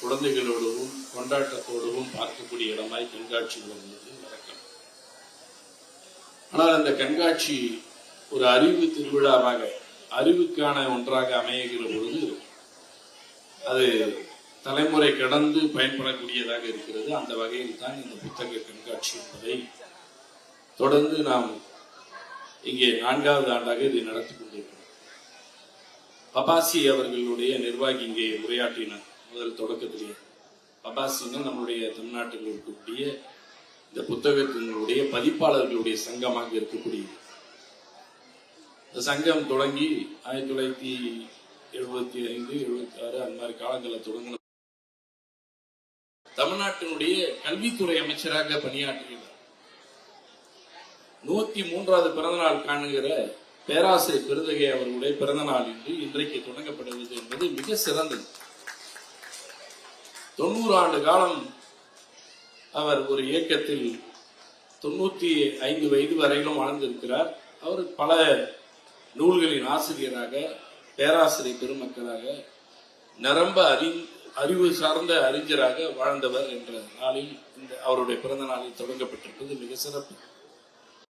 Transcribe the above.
குழந்தைகளோடவும் கொண்டாட்டத்தோடவும் பார்க்கக்கூடிய இடமாய் கண்காட்சி வந்தது வழக்கம். ஆனால் அந்த கண்காட்சி ஒரு அறிவு திருவிழாவாக, அறிவுக்கான ஒன்றாக அமைகிற பொழுது அது தலைமுறை கடந்து பயன்படக்கூடியதாக இருக்கிறது. அந்த வகையில் தான் இந்த புத்தக கண்காட்சி என்பதை தொடர்ந்து நாம் இங்கே 4வது ஆண்டாக இதை நடத்தி கொண்டிருக்கிறோம். பபாசி அவர்களுடைய நிர்வாகி இங்கே உரையாற்றினார். முதல் தொடக்கத்திலேயே பபாசின்னு நம்மளுடைய தமிழ்நாட்டில் இருக்கக்கூடிய இந்த புத்தகத்தினுடைய பதிப்பாளர்களுடைய சங்கமாக இருக்கக்கூடியது. இந்த சங்கம் தொடங்கி 1975, 76 அந்த மாதிரி காலங்களில் தொடங்கின தமிழ்நாட்டினுடைய கல்வித்துறை அமைச்சராக பணியாற்றுகிறார். 103வது பிறந்தநாள் காணுகிற பேராசிரியர் பெருந்தகை அவர்களுடைய பிறந்த நாள் என்று இன்றைக்கு தொடங்கப்படுவது என்பது மிக சிறந்தது. 90 ஆண்டு காலம் அவர் ஒரு இயக்கத்தில் 95 வயது வரையிலும் வாழ்ந்திருக்கிறார். அவர் பல நூல்களின் ஆசிரியராக, பேராசிரியர் பெருமக்களாக, நிரம்ப அறிவு சார்ந்த அறிஞராக வாழ்ந்தவர் என்ற நாளில் அவருடைய பிறந்த நாளில் தொடங்கப்பட்டிருப்பது மிக சிறப்பு.